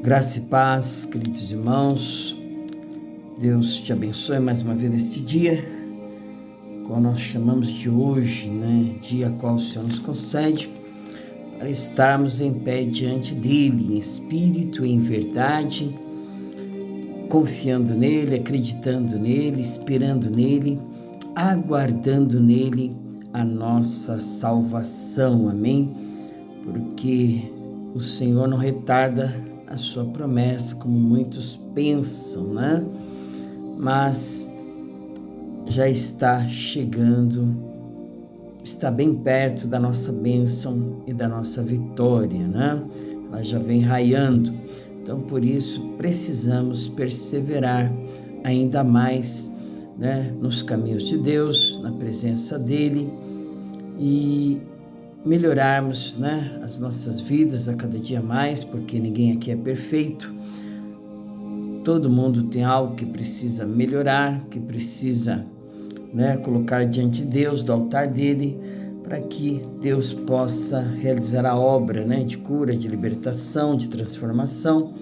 Graça e paz, queridos irmãos. Deus te abençoe mais uma vez neste dia, qual nós chamamos de hoje, dia qual o Senhor nos concede, para estarmos em pé diante dEle, em espírito e em verdade, confiando nele, acreditando nele, esperando nele, aguardando nele a nossa salvação, amém? Porque o Senhor não retarda a sua promessa, como muitos pensam, Mas já está chegando, está bem perto da nossa bênção e da nossa vitória, Ela já vem raiando. Então, por isso, precisamos perseverar ainda mais, nos caminhos de Deus, na presença dEle e melhorarmos, as nossas vidas a cada dia mais, porque ninguém aqui é perfeito. Todo mundo tem algo que precisa melhorar, que precisa, colocar diante de Deus, do altar dele, para que Deus possa realizar a obra, de cura, de libertação, de transformação,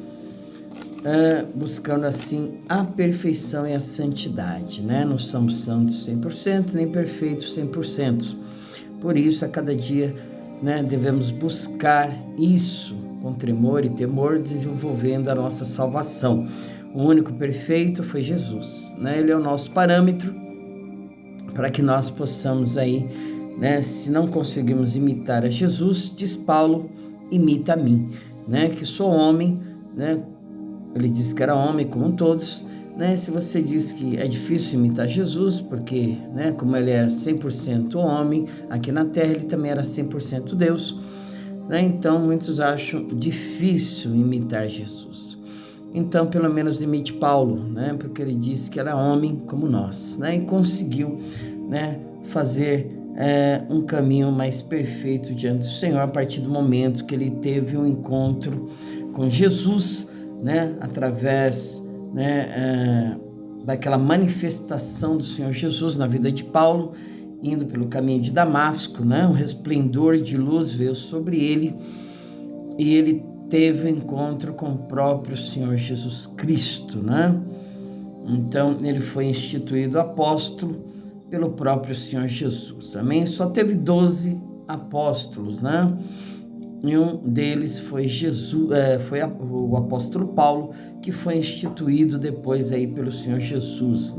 buscando assim a perfeição e a santidade, Não somos santos 100%, nem perfeitos 100%. Por isso, a cada dia, devemos buscar isso com tremor e temor, desenvolvendo a nossa salvação. O único perfeito foi Jesus, Ele é o nosso parâmetro para que nós possamos aí, se não conseguimos imitar a Jesus, diz Paulo, imita a mim, que sou homem, Ele disse que era homem como todos, Se você diz que é difícil imitar Jesus, porque, como ele é 100% homem, aqui na terra ele também era 100% Deus, então muitos acham difícil imitar Jesus. Então, pelo menos imite Paulo, porque ele disse que era homem como nós, e conseguiu, fazer um caminho mais perfeito diante do Senhor a partir do momento que ele teve um encontro com Jesus, através daquela manifestação do Senhor Jesus na vida de Paulo, indo pelo caminho de Damasco, um resplendor de luz veio sobre ele e ele teve um encontro com o próprio Senhor Jesus Cristo, Então ele foi instituído apóstolo pelo próprio Senhor Jesus, amém? Só teve 12 apóstolos, E um deles foi Jesus, foi o apóstolo Paulo, que foi instituído depois aí pelo Senhor Jesus,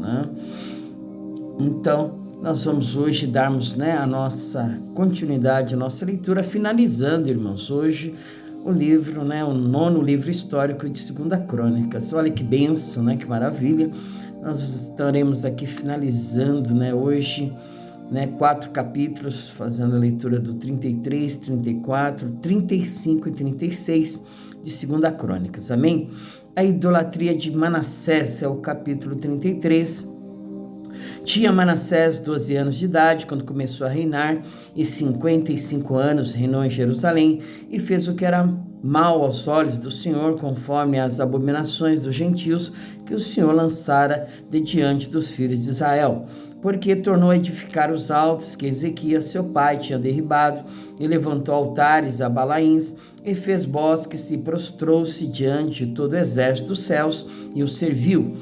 Então, nós vamos hoje darmos, a nossa continuidade, a nossa leitura, finalizando, irmãos, hoje o livro, o 9º livro histórico de 2 Crônicas. Olha que bênção, que maravilha. Nós estaremos aqui finalizando, hoje, 4 capítulos, fazendo a leitura do 33, 34, 35 e 36 de 2 Crônicas, amém? A idolatria de Manassés é o capítulo 33. Tinha Manassés 12 anos de idade quando começou a reinar, e 55 anos reinou em Jerusalém, e fez o que era mal aos olhos do Senhor, conforme as abominações dos gentios que o Senhor lançara de diante dos filhos de Israel. Porque tornou a edificar os altos que Ezequias, seu pai, tinha derribado, e levantou altares a Balaíns, e fez bosques, e prostrou-se diante de todo o exército dos céus, e o serviu.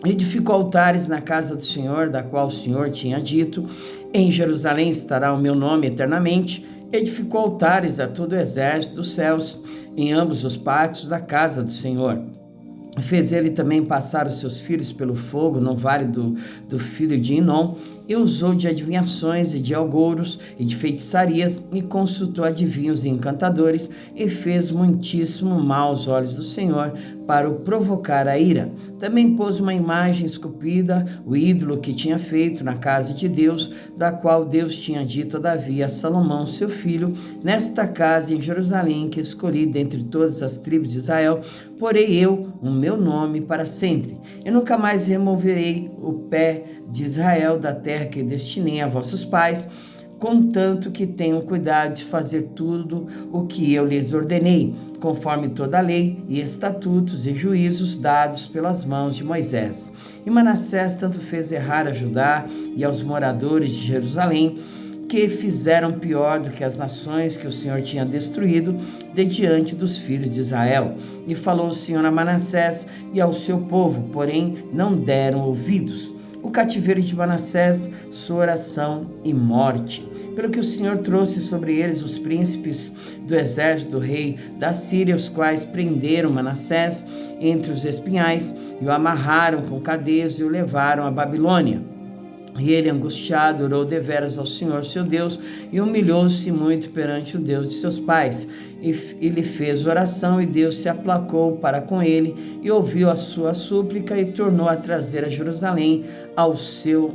Edificou altares na casa do Senhor, da qual o Senhor tinha dito, em Jerusalém estará o meu nome eternamente. Edificou altares a todo o exército dos céus, em ambos os pátios da casa do Senhor. Fez ele também passar os seus filhos pelo fogo no vale do filho de Inom, e usou de adivinhações e de algouros e de feitiçarias, e consultou adivinhos e encantadores, e fez muitíssimo mal aos olhos do Senhor, para o provocar a ira. Também pôs uma imagem esculpida, o ídolo que tinha feito na casa de Deus, da qual Deus tinha dito a Davi, a Salomão, seu filho: nesta casa em Jerusalém, que escolhi dentre todas as tribos de Israel, porei eu o meu nome para sempre. Eu nunca mais removerei o pé de Israel da terra que destinei a vossos pais, contanto que tenham cuidado de fazer tudo o que eu lhes ordenei, conforme toda a lei e estatutos e juízos dados pelas mãos de Moisés. E Manassés tanto fez errar a Judá e aos moradores de Jerusalém, porque fizeram pior do que as nações que o Senhor tinha destruído de diante dos filhos de Israel. E falou o Senhor a Manassés e ao seu povo, porém não deram ouvidos. O cativeiro de Manassés, sua oração e morte. Pelo que o Senhor trouxe sobre eles os príncipes do exército do rei da Síria, os quais prenderam Manassés entre os espinhais e o amarraram com cadeias e o levaram à Babilônia. E ele, angustiado, orou deveras ao Senhor seu Deus e humilhou-se muito perante o Deus de seus pais. E ele fez oração e Deus se aplacou para com ele e ouviu a sua súplica e tornou a trazer a Jerusalém ao seu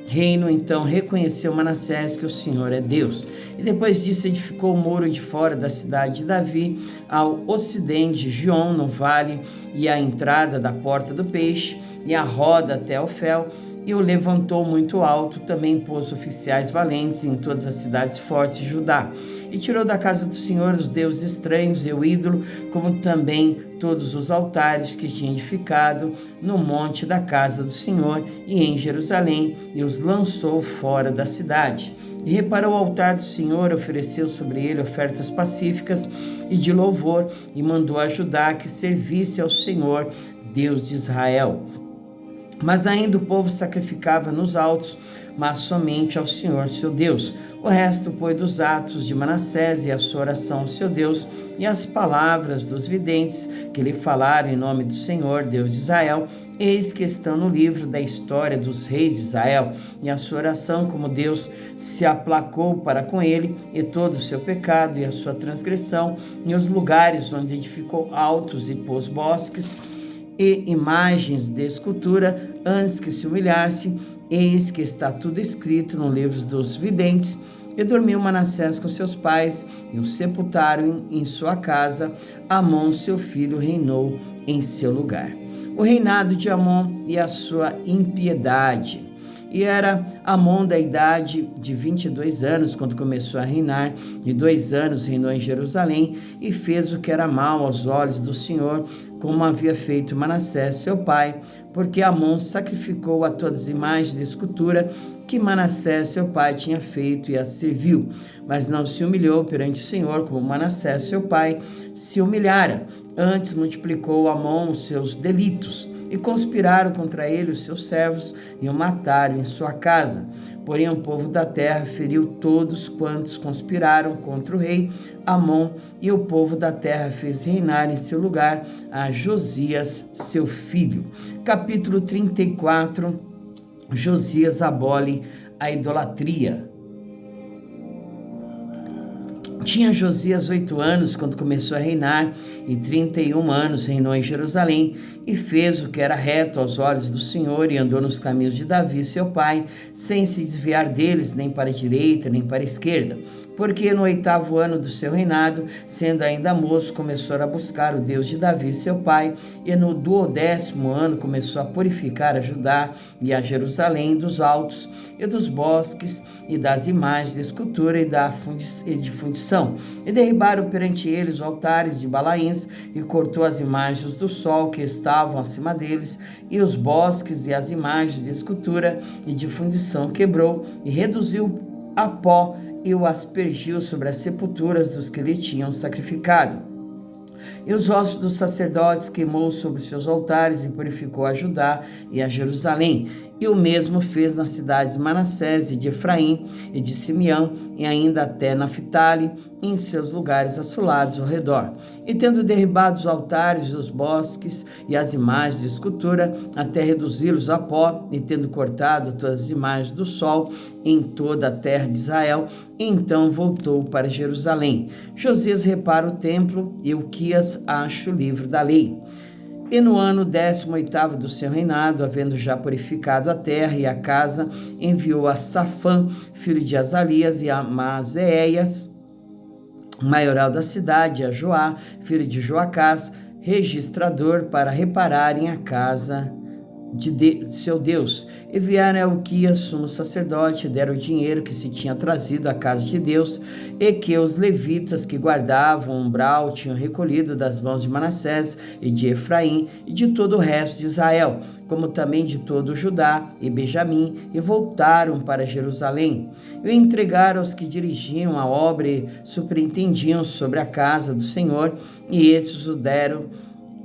reino. Então reconheceu Manassés que o Senhor é Deus. E depois disso edificou o muro de fora da cidade de Davi, ao ocidente de Gion, no vale, e a entrada da porta do peixe, e a roda até Ofel, e o levantou muito alto. Também pôs oficiais valentes em todas as cidades fortes de Judá. E tirou da casa do Senhor os deuses estranhos e o ídolo, como também todos os altares que tinha edificado no monte da casa do Senhor e em Jerusalém, e os lançou fora da cidade. E reparou o altar do Senhor, ofereceu sobre ele ofertas pacíficas e de louvor, e mandou a Judá que servisse ao Senhor, Deus de Israel. Mas ainda o povo sacrificava nos altos, mas somente ao Senhor seu Deus. O resto, pois, dos atos de Manassés e a sua oração ao seu Deus, e as palavras dos videntes que lhe falaram em nome do Senhor, Deus de Israel, eis que estão no livro da história dos reis de Israel. E a sua oração, como Deus se aplacou para com ele, e todo o seu pecado e a sua transgressão, e os lugares onde edificou altos e pôs bosques e imagens de escultura, antes que se humilhasse, eis que está tudo escrito no livro dos videntes. E dormiu Manassés com seus pais, e o sepultaram em sua casa. Amon, seu filho, reinou em seu lugar. O reinado de Amon e a sua impiedade. E era Amon da idade de 22 anos, quando começou a reinar, e 2 anos reinou em Jerusalém, e fez o que era mal aos olhos do Senhor, como havia feito Manassés, seu pai, porque Amon sacrificou a todas as imagens de escultura que Manassés, seu pai, tinha feito e as serviu. Mas não se humilhou perante o Senhor, como Manassés, seu pai, se humilhara. Antes multiplicou Amon os seus delitos, e conspiraram contra ele os seus servos, e o mataram em sua casa. Porém o povo da terra feriu todos quantos conspiraram contra o rei Amon, e o povo da terra fez reinar em seu lugar a Josias, seu filho. Capítulo 34. Josias abole a idolatria. Tinha Josias 8 anos quando começou a reinar, e 31 anos reinou em Jerusalém, e fez o que era reto aos olhos do Senhor, e andou nos caminhos de Davi, seu pai, sem se desviar deles, nem para a direita, nem para a esquerda. Porque no 8º ano do seu reinado, sendo ainda moço, começou a buscar o Deus de Davi, seu pai, e no 12º ano começou a purificar a Judá e a Jerusalém dos altos e dos bosques e das imagens de escultura e de fundição. E derribaram perante eles os altares de Balaíns, e cortou as imagens do sol que estavam acima deles, e os bosques e as imagens de escultura e de fundição quebrou, e reduziu a pó, e o aspergiu sobre as sepulturas dos que lhe tinham sacrificado. E os ossos dos sacerdotes queimou sobre seus altares, e purificou a Judá e a Jerusalém. E o mesmo fez nas cidades de Manassés e de Efraim e de Simeão, e ainda até Naphtali, em seus lugares assolados ao redor. E tendo derribado os altares, os bosques e as imagens de escultura, até reduzi-los a pó, e tendo cortado todas as imagens do sol em toda a terra de Israel, então voltou para Jerusalém. Josias repara o templo, e Ilquias acha o livro da lei. E no ano 18º do seu reinado, havendo já purificado a terra e a casa, enviou a Safã, filho de Azalias, e a Maazéias, maioral da cidade, a Joá, filho de Joacás, registrador, para repararem a casa seu Deus. E vieram a Hilquias, sumo sacerdote, deram o dinheiro que se tinha trazido à casa de Deus, e que os levitas que guardavam o umbral tinham recolhido das mãos de Manassés e de Efraim e de todo o resto de Israel, como também de todo Judá e Benjamim, e voltaram para Jerusalém. E entregaram aos que dirigiam a obra e superintendiam sobre a casa do Senhor, e esses o deram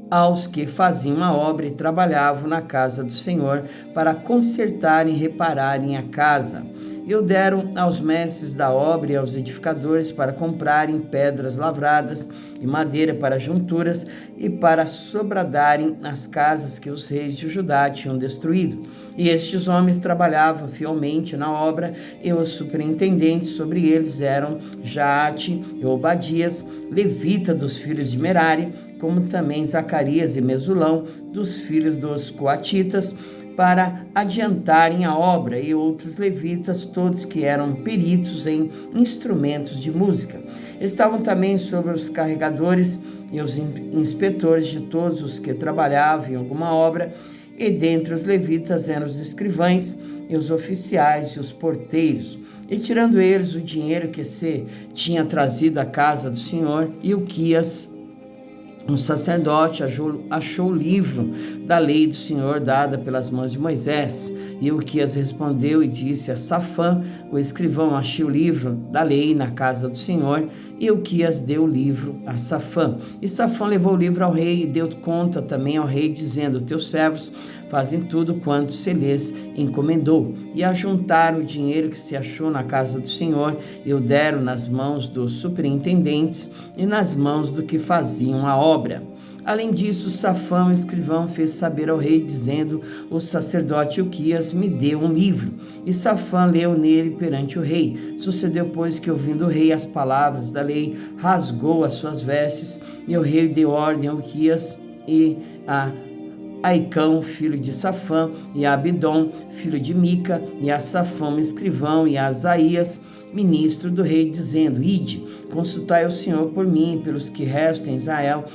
aos que faziam a obra e trabalhavam na casa do Senhor para consertarem e repararem a casa. E o deram aos mestres da obra e aos edificadores para comprarem pedras lavradas e madeira para junturas e para sobradarem as casas que os reis de Judá tinham destruído. E estes homens trabalhavam fielmente na obra, e os superintendentes sobre eles eram Jaate e Obadias, levita dos filhos de Merari, como também Zacarias e Mesulão, dos filhos dos coatitas, para adiantarem a obra, e outros levitas, todos que eram peritos em instrumentos de música. Estavam também sobre os carregadores e os inspetores de todos os que trabalhavam em alguma obra, e dentre os levitas eram os escrivães e os oficiais e os porteiros. E tirando eles o dinheiro que se tinha trazido à casa do Senhor, Hilquias, um sacerdote, achou o livro da lei do Senhor dada pelas mãos de Moisés. E Hilquias respondeu e disse a Safã, o escrivão: achei o livro da lei na casa do Senhor. E Hilquias deu o livro a Safã. E Safã levou o livro ao rei e deu conta também ao rei, dizendo: teus servos fazem tudo quanto se lhes encomendou. E ajuntaram o dinheiro que se achou na casa do Senhor e o deram nas mãos dos superintendentes e nas mãos do que faziam a obra. Além disso, Safã, o escrivão, fez saber ao rei, dizendo: o sacerdote Hilquias me deu um livro. E Safã leu nele perante o rei. Sucedeu, pois, que, ouvindo o rei as palavras da lei, rasgou as suas vestes, e o rei deu ordem a Hilquias e a Aicão, filho de Safã, e a Abidom, filho de Mica, e a Safã, escrivão, e a Asaías, ministro do rei, dizendo: ide, consultai o Senhor por mim e pelos que restam em Israel,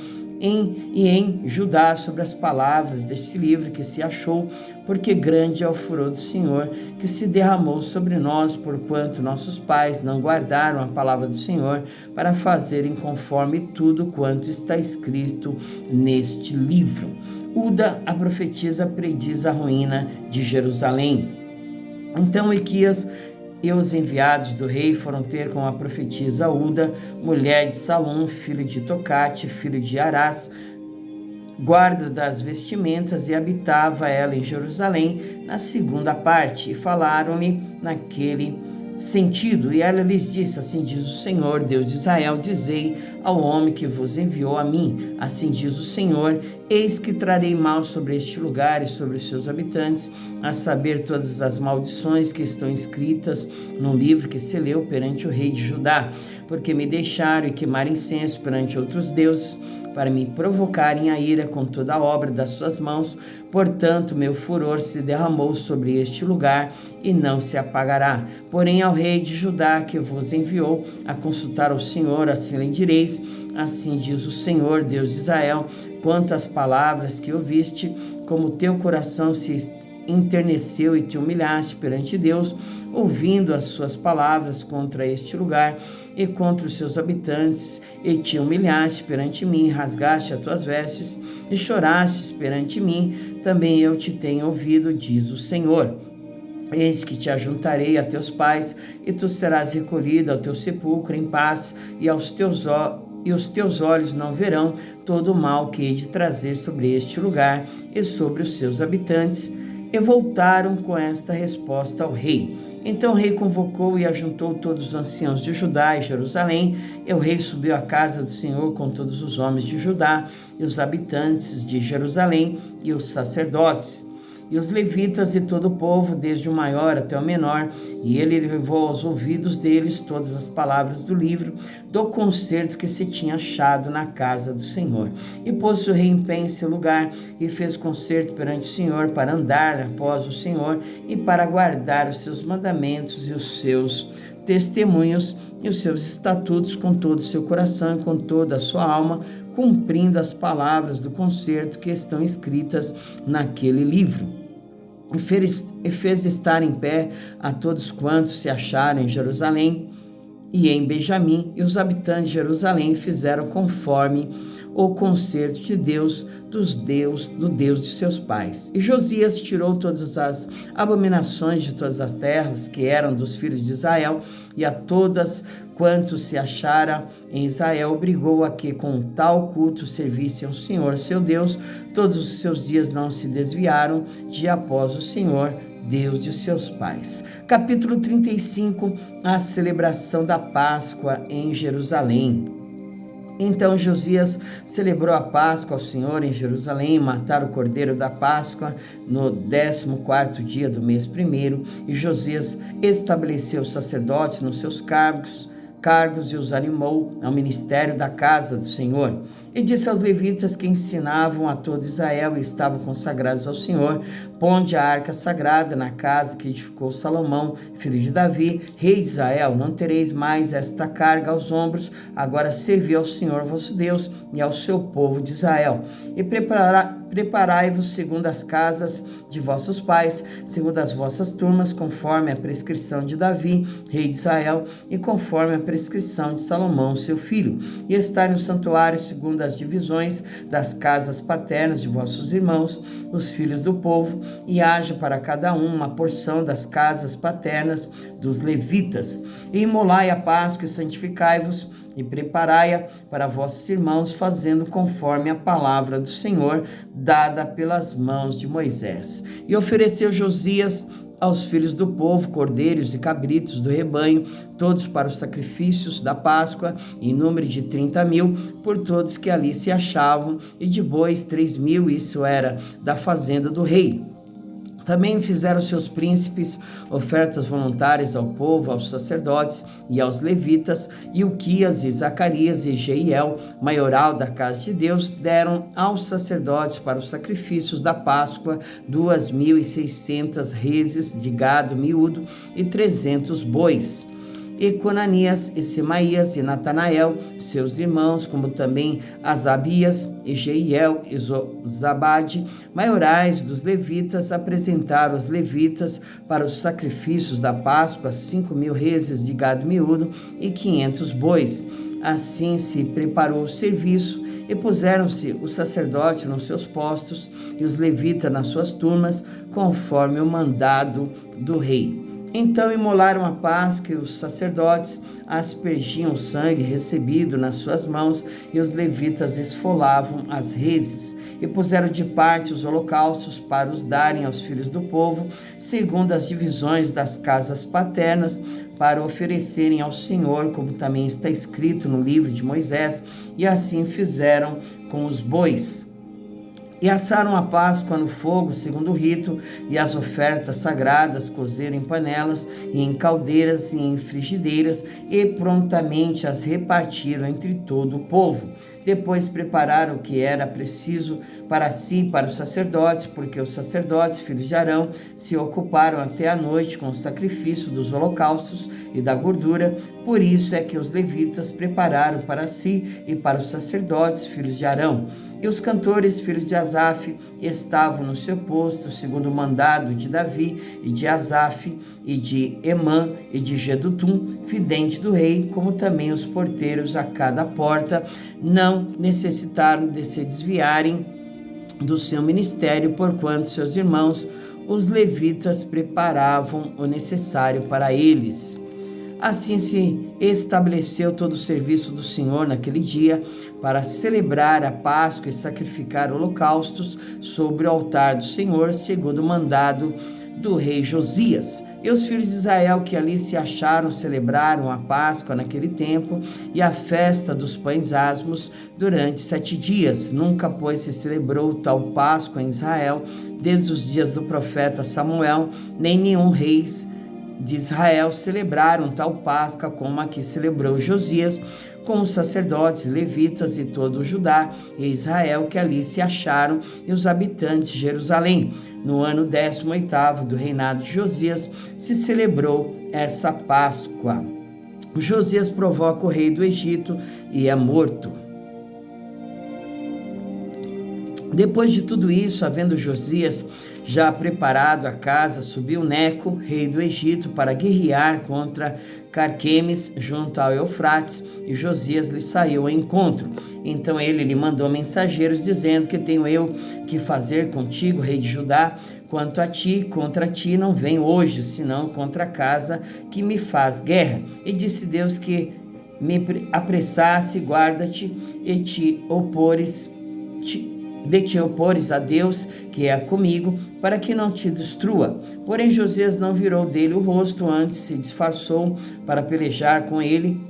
em Judá, sobre as palavras deste livro que se achou, porque grande é o furor do Senhor que se derramou sobre nós, porquanto nossos pais não guardaram a palavra do Senhor para fazerem conforme tudo quanto está escrito neste livro. Uda, a profetisa, prediz a ruína de Jerusalém. Então Hilquias e os enviados do rei foram ter com a profetisa Uda, mulher de Salum, filho de Tocate, filho de Arás, guarda das vestimentas, e habitava ela em Jerusalém, na segunda parte, e falaram-lhe naquele sentido. E ela lhes disse: assim diz o Senhor, Deus de Israel, dizei ao homem que vos enviou a mim: assim diz o Senhor, eis que trarei mal sobre este lugar e sobre os seus habitantes, a saber, todas as maldições que estão escritas num livro que se leu perante o rei de Judá, porque me deixaram e queimaram incenso perante outros deuses, para me provocarem a ira com toda a obra das suas mãos. Portanto, meu furor se derramou sobre este lugar e não se apagará. Porém, ao rei de Judá, que vos enviou a consultar ao Senhor, assim lhe direis: assim diz o Senhor, Deus de Israel, quanto às palavras que ouviste, como teu coração se enterneceu e te humilhaste perante Deus, ouvindo as suas palavras contra este lugar e contra os seus habitantes, e te humilhaste perante mim, rasgaste as tuas vestes e chorastes perante mim, também eu te tenho ouvido, diz o Senhor. Eis que te ajuntarei a teus pais, e tu serás recolhido ao teu sepulcro em paz, e os teus olhos não verão todo o mal que hei de trazer sobre este lugar e sobre os seus habitantes. E voltaram com esta resposta ao rei. Então o rei convocou e ajuntou todos os anciãos de Judá e Jerusalém, e o rei subiu à casa do Senhor com todos os homens de Judá, e os habitantes de Jerusalém, e os sacerdotes, e os levitas e todo o povo, desde o maior até o menor, e ele levou aos ouvidos deles todas as palavras do livro, do concerto que se tinha achado na casa do Senhor. E pôs o rei em pé em seu lugar, e fez concerto perante o Senhor, para andar após o Senhor, e para guardar os seus mandamentos e os seus testemunhos, e os seus estatutos com todo o seu coração e com toda a sua alma, cumprindo as palavras do concerto que estão escritas naquele livro. e fez estar em pé a todos quantos se acharam em Jerusalém e em Benjamim, e os habitantes de Jerusalém fizeram conforme o concerto de Deus, do Deus de seus pais. E Josias tirou todas as abominações de todas as terras que eram dos filhos de Israel, e a todas quantos se achara em Israel, obrigou a que com tal culto servissem ao Senhor seu Deus. Todos os seus dias não se desviaram de após o Senhor, Deus de seus pais. Capítulo 35, a celebração da Páscoa em Jerusalém. Então Josias celebrou a Páscoa ao Senhor em Jerusalém, mataram o cordeiro da Páscoa no 14º dia do mês primeiro, e Josias estabeleceu os sacerdotes nos seus cargos e os animou ao ministério da casa do Senhor. E disse aos levitas que ensinavam a todo Israel e estavam consagrados ao Senhor: ponde a arca sagrada na casa que edificou Salomão, filho de Davi, rei de Israel. Não tereis mais esta carga aos ombros, agora servi ao Senhor vosso Deus e ao seu povo de Israel. E preparai-vos segundo as casas de vossos pais, segundo as vossas turmas, conforme a prescrição de Davi, rei de Israel, e conforme a prescrição de Salomão, seu filho. E estai no santuário segundo as divisões das casas paternas de vossos irmãos, os filhos do povo, e haja para cada um uma porção das casas paternas dos levitas. E imolai a Páscoa e santificai-vos, e preparai-a para vossos irmãos, fazendo conforme a palavra do Senhor, dada pelas mãos de Moisés. E ofereceu Josias aos filhos do povo cordeiros e cabritos do rebanho, todos para os sacrifícios da Páscoa, em número de 30.000, por todos que ali se achavam, e de bois 3.000, isso era da fazenda do rei. Também fizeram seus príncipes ofertas voluntárias ao povo, aos sacerdotes e aos levitas, e Uquias e Zacarias e Jeiel, maioral da casa de Deus, deram aos sacerdotes para os sacrifícios da Páscoa 2.600 reses de gado miúdo e 300 bois. E Conanias, e Semaías, e Natanael, seus irmãos, como também Asabias, e Jeiel, e Zobade, maiorais dos levitas, apresentaram os levitas para os sacrifícios da Páscoa 5.000 reses de gado miúdo e 500 bois. Assim se preparou o serviço, e puseram-se os sacerdotes nos seus postos e os levitas nas suas turmas, conforme o mandado do rei. Então imolaram a Páscoa, e os sacerdotes aspergiam o sangue recebido nas suas mãos, e os levitas esfolavam as reses, e puseram de parte os holocaustos para os darem aos filhos do povo, segundo as divisões das casas paternas, para oferecerem ao Senhor, como também está escrito no livro de Moisés, e assim fizeram com os bois. E assaram a Páscoa no fogo, segundo o rito, e as ofertas sagradas cozeram em panelas, e em caldeiras, e em frigideiras, e prontamente as repartiram entre todo o povo. Depois prepararam o que era preciso para si e para os sacerdotes, porque os sacerdotes, filhos de Arão, se ocuparam até a noite com o sacrifício dos holocaustos e da gordura. Por isso é que os levitas prepararam para si e para os sacerdotes, filhos de Arão. E os cantores, filhos de Asaf, estavam no seu posto, segundo o mandado de Davi, e de Asaf, e de Emã, e de Jedutum, vidente do rei, como também os porteiros a cada porta, não necessitaram de se desviarem do seu ministério, porquanto seus irmãos, os levitas, preparavam o necessário para eles. Assim se estabeleceu todo o serviço do Senhor naquele dia, para celebrar a Páscoa e sacrificar holocaustos sobre o altar do Senhor, segundo o mandado do rei Josias. E os filhos de Israel que ali se acharam celebraram a Páscoa naquele tempo e a festa dos pães asmos durante 7 dias. Nunca, pois, se celebrou tal Páscoa em Israel, desde os dias do profeta Samuel, nem nenhum rei de Israel celebraram tal Páscoa como a que celebrou Josias, com os sacerdotes, levitas e todo o Judá e Israel que ali se acharam, e os habitantes de Jerusalém. No ano 18º do reinado de Josias se celebrou essa Páscoa. Josias provoca o rei do Egito e é morto. Depois de tudo isso, havendo Josias já preparado a casa, subiu Neco, rei do Egito, para guerrear contra Carquemes, junto ao Eufrates, e Josias lhe saiu ao encontro. Então ele lhe mandou mensageiros, dizendo: que tenho eu que fazer contigo, rei de Judá? Quanto a ti, contra ti não venho hoje, senão contra a casa que me faz guerra. E disse Deus que me apressasse, guarda-te e te opores a Deus, que é comigo, para que não te destrua. Porém Josias não virou dele o rosto, antes se disfarçou para pelejar com ele,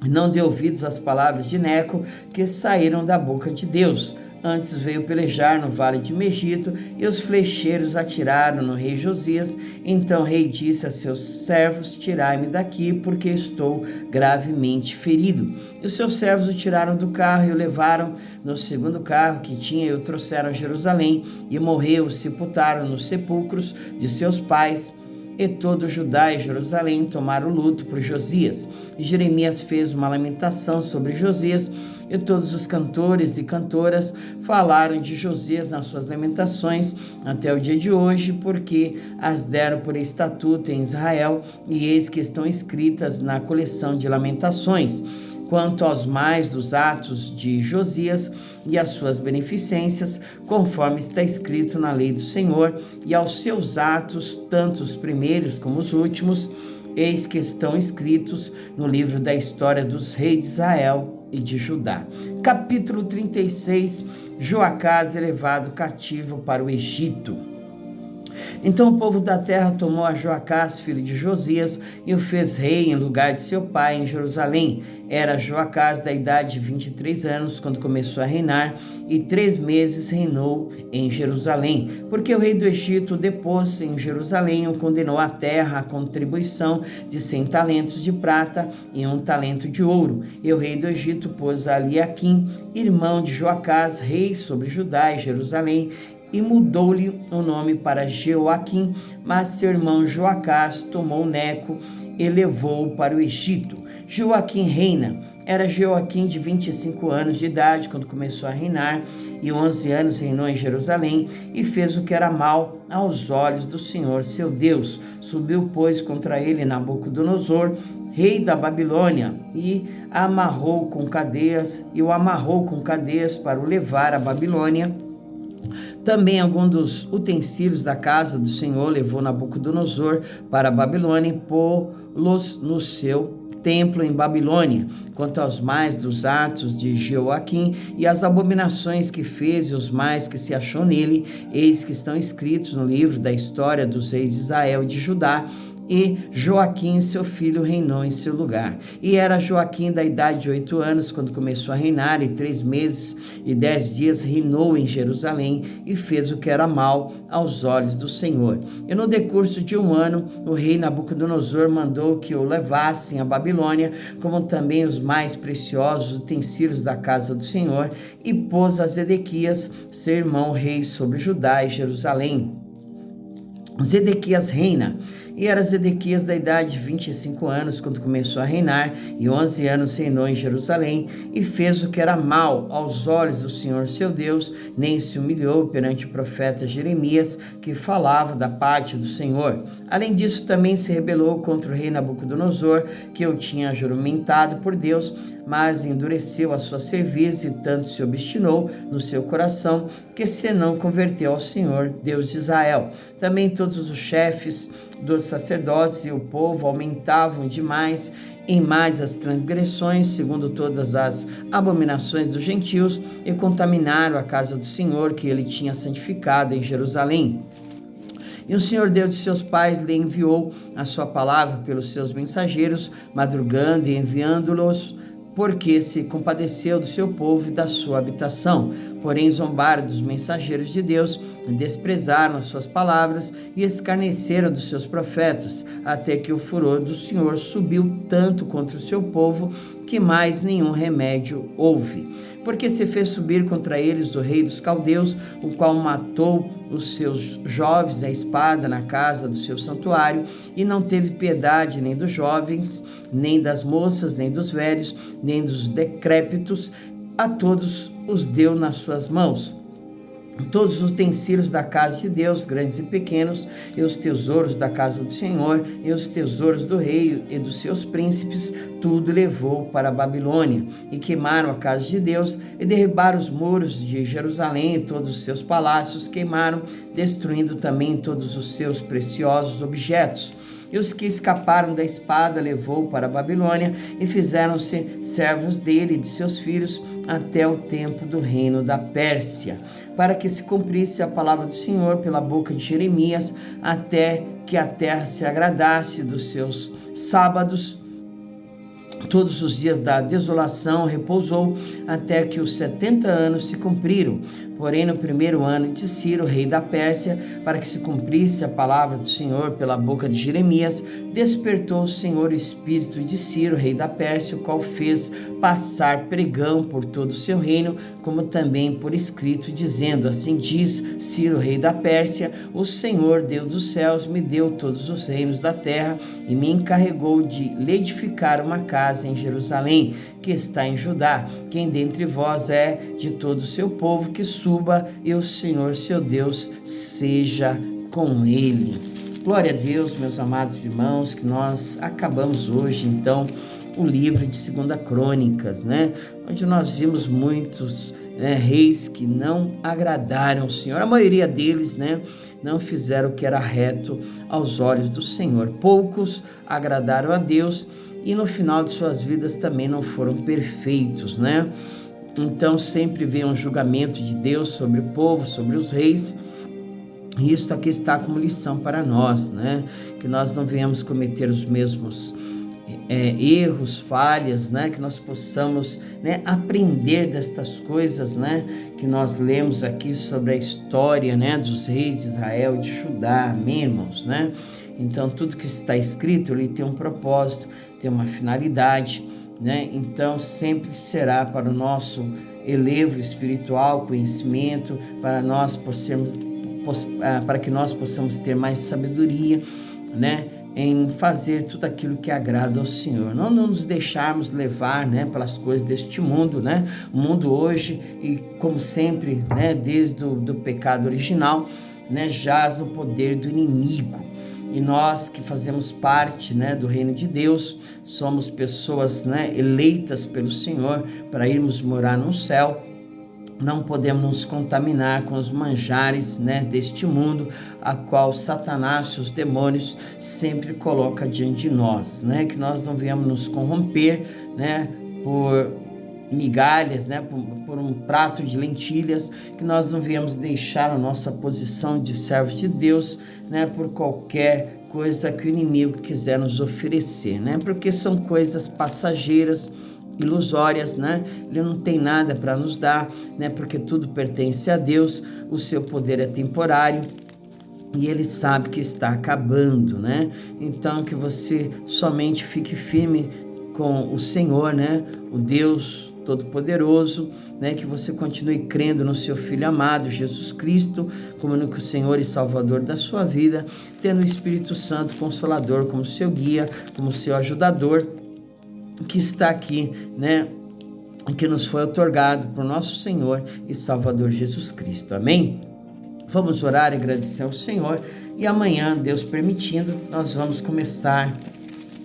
não deu ouvidos às palavras de Neco, que saíram da boca de Deus. Antes veio pelejar no vale de Megito, e os flecheiros atiraram no rei Josias. Então o rei disse a seus servos: tirai-me daqui, porque estou gravemente ferido. E os seus servos o tiraram do carro e o levaram no segundo carro que tinha, e o trouxeram a Jerusalém. E morreu, o sepultaram nos sepulcros de seus pais. E todo Judá e Jerusalém tomaram luto por Josias. E Jeremias fez uma lamentação sobre Josias, e todos os cantores e cantoras falaram de Josias nas suas lamentações até o dia de hoje, porque as deram por estatuto em Israel, e eis que estão escritas na coleção de lamentações. Quanto aos mais dos atos de Josias e às suas beneficências, conforme está escrito na lei do Senhor, e aos seus atos, tanto os primeiros como os últimos, eis que estão escritos no livro da história dos reis de Israel e de Judá. Capítulo 36. Joacás é levado cativo para o Egito. Então o povo da terra tomou a Joacás, filho de Josias, e o fez rei em lugar de seu pai em Jerusalém. Era Joacás da idade de 23 anos, quando começou a reinar, e 3 meses reinou em Jerusalém. Porque o rei do Egito o depôs em Jerusalém, o condenou à terra a contribuição de 100 talentos de prata e 1 talento de ouro. E o rei do Egito pôs a Eliaquim, irmão de Joacás, rei sobre Judá e Jerusalém, e mudou-lhe o nome para Jeoaquim, mas seu irmão Joacás tomou Neco e levou-o para o Egito. Joaquim reina. Era Joaquim de 25 anos de idade quando começou a reinar, e 11 anos reinou em Jerusalém, e fez o que era mal aos olhos do Senhor seu Deus. Subiu, pois, contra ele Nabucodonosor, rei da Babilônia, e o amarrou com cadeias para o levar à Babilônia. Também alguns dos utensílios da casa do Senhor levou Nabucodonosor para a Babilônia e pô-los no seu templo em Babilônia. Quanto aos mais dos atos de Jeoaquim e as abominações que fez e os mais que se achou nele, eis que estão escritos no livro da história dos reis de Israel e de Judá. E Joaquim, seu filho, reinou em seu lugar. E era Joaquim da idade de 8 anos, quando começou a reinar, e 3 meses e 10 dias reinou em Jerusalém, e fez o que era mal aos olhos do Senhor. E no decurso de 1 ano, o rei Nabucodonosor mandou que o levassem à Babilônia, como também os mais preciosos utensílios da casa do Senhor, e pôs a Zedequias, seu irmão, rei sobre Judá e Jerusalém. Zedequias reina. E era Zedequias da idade de 25 anos, quando começou a reinar, e 11 anos reinou em Jerusalém, e fez o que era mal aos olhos do Senhor seu Deus, nem se humilhou perante o profeta Jeremias, que falava da parte do Senhor. Além disso, também se rebelou contra o rei Nabucodonosor, que o tinha juramentado por Deus, mas endureceu a sua cerviz, e tanto se obstinou no seu coração, que se não converteu ao Senhor, Deus de Israel. Também todos os chefes dos sacerdotes e o povo aumentavam demais em mais as transgressões, segundo todas as abominações dos gentios, e contaminaram a casa do Senhor, que ele tinha santificado em Jerusalém. E o Senhor Deus de seus pais lhe enviou a sua palavra pelos seus mensageiros, madrugando e enviando-los, porque se compadeceu do seu povo e da sua habitação. Porém zombaram dos mensageiros de Deus, desprezaram as suas palavras e escarneceram dos seus profetas, até que o furor do Senhor subiu tanto contra o seu povo, que mais nenhum remédio houve. Porque se fez subir contra eles o rei dos caldeus, o qual matou os seus jovens à espada na casa do seu santuário, e não teve piedade nem dos jovens, nem das moças, nem dos velhos, nem dos decrépitos, a todos os deu nas suas mãos. todos os utensílios da casa de Deus, grandes e pequenos, e os tesouros da casa do Senhor, e os tesouros do rei e dos seus príncipes, tudo levou para a Babilônia, e queimaram a casa de Deus, e derribaram os muros de Jerusalém, e todos os seus palácios queimaram, destruindo também todos os seus preciosos objetos. E os que escaparam da espada levou para a Babilônia, e fizeram-se servos dele e de seus filhos, até o tempo do reino da Pérsia, para que se cumprisse a palavra do Senhor pela boca de Jeremias, até que a terra se agradasse dos seus sábados. Todos os dias da desolação repousou, até que os 70 anos se cumpriram. Porém, no primeiro ano de Ciro, rei da Pérsia, para que se cumprisse a palavra do Senhor pela boca de Jeremias, despertou o Senhor o espírito de Ciro, rei da Pérsia, o qual fez passar pregão por todo o seu reino, como também por escrito, dizendo: assim diz Ciro, rei da Pérsia, o Senhor, Deus dos céus, me deu todos os reinos da terra e me encarregou de lhe edificar uma casa em Jerusalém, que está em Judá. Quem dentre vós é de todo o seu povo, que suba, e o Senhor seu Deus seja com ele. Glória a Deus, meus amados irmãos, que nós acabamos hoje, então, o livro de 2 Crônicas, né? Onde nós vimos muitos reis que não agradaram o Senhor. A maioria deles, né, não fizeram o que era reto aos olhos do Senhor. Poucos agradaram a Deus, e no final de suas vidas também não foram perfeitos, né? Então sempre vem um julgamento de Deus sobre o povo, sobre os reis, e isso aqui está como lição para nós, né? Que nós não venhamos cometer os mesmos erros, falhas, né? Que nós possamos, né, aprender destas coisas, né? Que nós lemos aqui sobre a história, né, dos reis de Israel e de Judá, amém, irmãos, né? Então tudo que está escrito ali tem um propósito, tem uma finalidade, né? Então sempre será para o nosso elevo espiritual, conhecimento, para que nós possamos ter mais sabedoria, né, em fazer tudo aquilo que agrada ao Senhor. Não nos deixarmos levar, né, pelas coisas deste mundo, né? O mundo hoje, e como sempre, né, desde o pecado original, né, jaz no poder do inimigo. E nós que fazemos parte, né, do reino de Deus, somos pessoas, né, eleitas pelo Senhor para irmos morar no céu. Não podemos nos contaminar com os manjares, né, deste mundo, a qual Satanás e os demônios sempre coloca diante de nós, né? Que nós não venhamos nos corromper, né, por migalhas, né, por um prato de lentilhas, que nós não venhamos deixar a nossa posição de servos de Deus, né, por qualquer coisa que o inimigo quiser nos oferecer, né? Porque são coisas passageiras, ilusórias, né? Ele não tem nada para nos dar, né? Porque tudo pertence a Deus, o seu poder é temporário e ele sabe que está acabando, né? Então que você somente fique firme com o Senhor, né? O Deus Todo-Poderoso, né? Que você continue crendo no seu Filho amado, Jesus Cristo, como único Senhor e Salvador da sua vida, tendo o Espírito Santo Consolador como seu guia, como seu ajudador, que está aqui, né, que nos foi otorgado por nosso Senhor e Salvador Jesus Cristo. Amém? Vamos orar e agradecer ao Senhor, e amanhã, Deus permitindo, nós vamos começar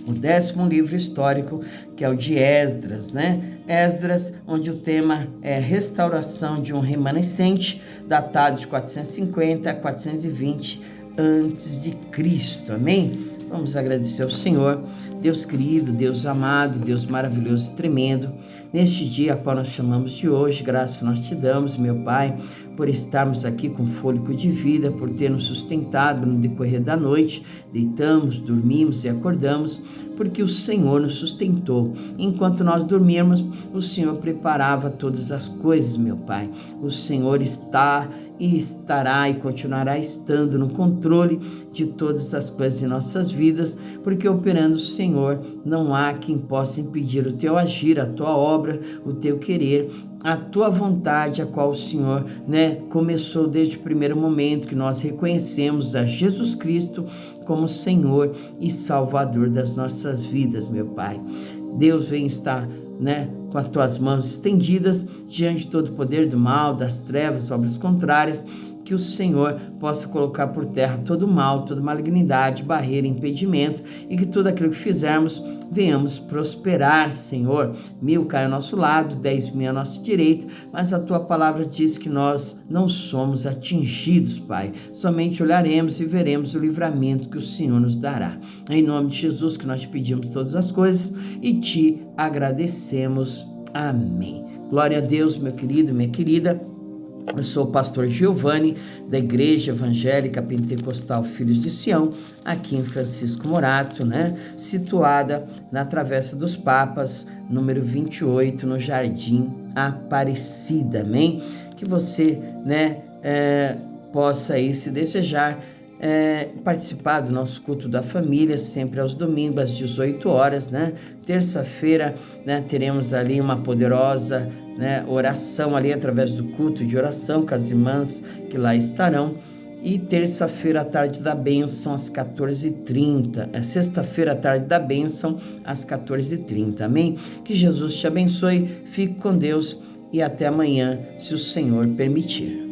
o 10º livro histórico, que é o de Esdras, né? Esdras, onde o tema é restauração de um remanescente, datado de 450 a 420 antes de Cristo. Amém? Vamos agradecer ao Senhor, Deus querido, Deus amado, Deus maravilhoso e tremendo. Neste dia a qual nós chamamos de hoje, graças nós te damos, meu Pai, por estarmos aqui com fôlego de vida, por ter nos sustentado no decorrer da noite. Deitamos, dormimos e acordamos, porque o Senhor nos sustentou. Enquanto nós dormíamos, o Senhor preparava todas as coisas, meu Pai. O Senhor está e estará e continuará estando no controle de todas as coisas em nossas vidas, porque operando o Senhor, não há quem possa impedir o teu agir, a tua obra, o teu querer, a tua vontade, a qual o Senhor, né, começou desde o primeiro momento que nós reconhecemos a Jesus Cristo como Senhor e Salvador das nossas vidas, meu Pai. Deus vem estar, né, com as tuas mãos estendidas diante de todo o poder do mal, das trevas, obras contrárias, que o Senhor possa colocar por terra todo o mal, toda malignidade, barreira, impedimento, e que tudo aquilo que fizermos venhamos prosperar, Senhor. 1000 cai ao nosso lado, 10.000 à nossa direita, mas a tua palavra diz que nós não somos atingidos, Pai. Somente olharemos e veremos o livramento que o Senhor nos dará. Em nome de Jesus que nós te pedimos todas as coisas e te agradecemos. Amém. Glória a Deus, meu querido, minha querida. Eu sou o pastor Giovanni, da Igreja Evangélica Pentecostal Filhos de Sião, aqui em Francisco Morato, né? Situada na Travessa dos Papas, número 28, no Jardim Aparecida, amém? Que você, né, possa aí, se desejar, participar do nosso culto da família, sempre aos domingos, às 18 horas, né? Terça-feira, né, teremos ali uma poderosa, né, oração ali através do culto de oração com as irmãs que lá estarão. E terça-feira à tarde da bênção às 14h30. Sexta-feira à tarde da bênção às 14h30. Amém? Que Jesus te abençoe, fique com Deus e até amanhã, se o Senhor permitir.